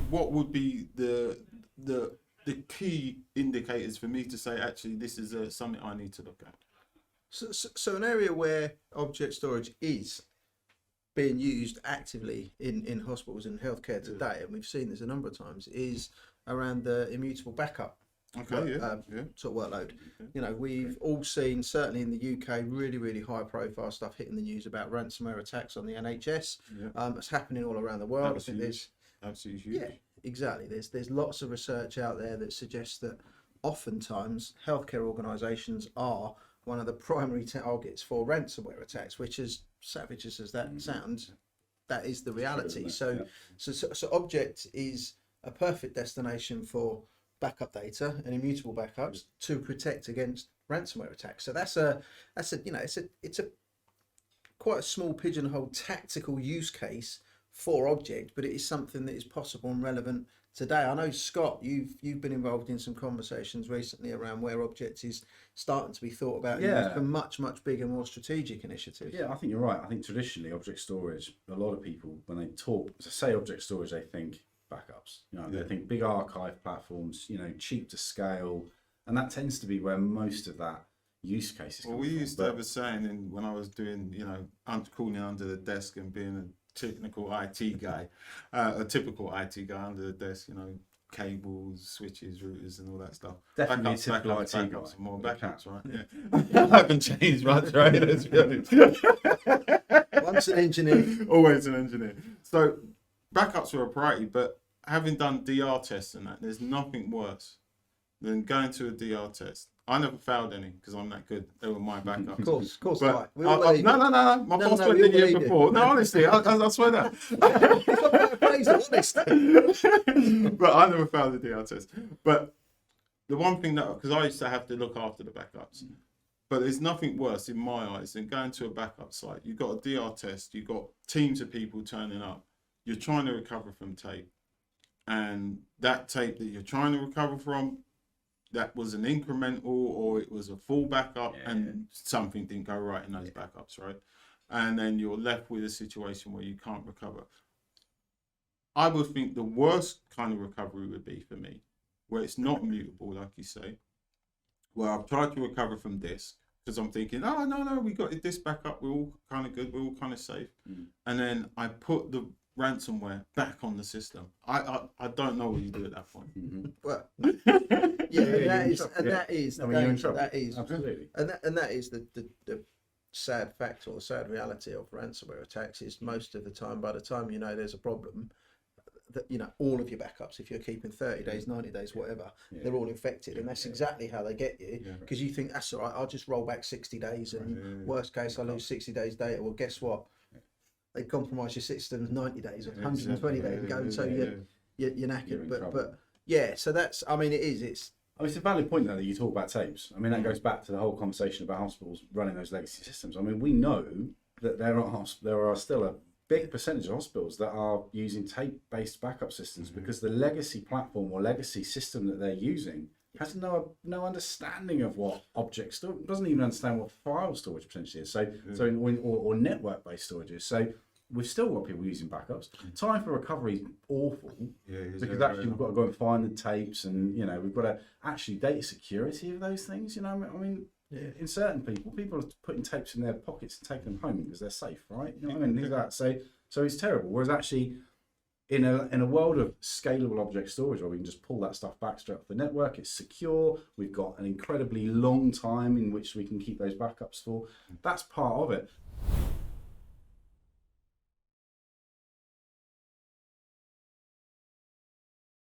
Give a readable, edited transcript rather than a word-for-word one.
what would be the key indicators for me to say, actually, this is something I need to look at? So an area where object storage is being used actively in hospitals and healthcare today, and we've seen this a number of times, is around the immutable backup sort of workload. You know, we've all seen, certainly in the UK, really, really high profile stuff hitting the news about ransomware attacks on the NHS. It's happening all around the world. I think there's absolutely huge. Yeah, exactly. There's lots of research out there that suggests that oftentimes healthcare organisations are one of the primary targets for ransomware attacks, which, as savage as that sounds, that is the reality. So Object is a perfect destination for backup data and immutable backups to protect against ransomware attacks. So that's a it's a quite a small pigeonhole tactical use case for Object, but it is something that is possible and relevant today. I know, Scott, you've been involved in some conversations recently around where Object is starting to be thought about for much bigger, more strategic initiatives. Yeah, I think you're right. I think traditionally object storage, a lot of people, when they say object storage, they think backups. You know, they think big archive platforms, you know, cheap to scale, and that tends to be where most of that use cases come from. We used to have a saying when I was doing, you know, crawling under the desk and being a technical IT guy, a typical IT guy under the desk, you know, cables, switches, routers, and all that stuff. Definitely a typical IT guy. More backups, right? Yeah. I haven't changed much, right? Let's be honest. Once an engineer. Always an engineer. So backups were a priority, but having done DR tests and that, there's nothing worse than going to a DR test. I never failed any because I'm that good. They were my backups. Of course. But no. My boss went the year before. No, honestly, I swear that. But I never failed the DR test. But the one thing because I used to have to look after the backups. But there's nothing worse in my eyes than going to a backup site. You've got a DR test. You've got teams of people turning up. You're trying to recover from tape. And that tape that you're trying to recover from, that was an incremental or it was a full backup and something didn't go right in those backups, right? And then you're left with a situation where you can't recover. I would think the worst kind of recovery would be for me, where it's not mutable, like you say, where I've tried to recover from disk, because I'm thinking, oh, no, we got this backup, we're all kind of good, we're all kind of safe. And then I put the ransomware back on the system. I don't know what you do at that point. Well, that is absolutely, and that is the sad fact or the sad reality of ransomware attacks is most of the time, by the time you know there's a problem, that you know all of your backups, if you're keeping 30 days, 90 days, whatever, they're all infected, and that's exactly how they get you, because you think that's all right, I'll just roll back 60 days and worst case I lose 60 days data. Well, guess what? They compromise your systems 90 days or 120 days ago, so you're knackered. But yeah, so that's, I mean, it's a valid point that you talk about tapes. I mean, that goes back to the whole conversation about hospitals running those legacy systems. I mean, we know that there are still a big percentage of hospitals that are using tape-based backup systems because the legacy platform or legacy system that they're using has no understanding of what object storage, doesn't even understand what file storage potentially is. Or network-based storage is. So we've still got people using backups. Time for recovery is awful because actually we've got to go and find the tapes, and you know we've got to actually data security of those things. You know, I mean, in certain people are putting tapes in their pockets and taking them home because they're safe, right? You know what I mean? Things like that. So it's terrible. Whereas actually, in a world of scalable object storage where we can just pull that stuff back straight off the network, it's secure, we've got an incredibly long time in which we can keep those backups for. That's part of it.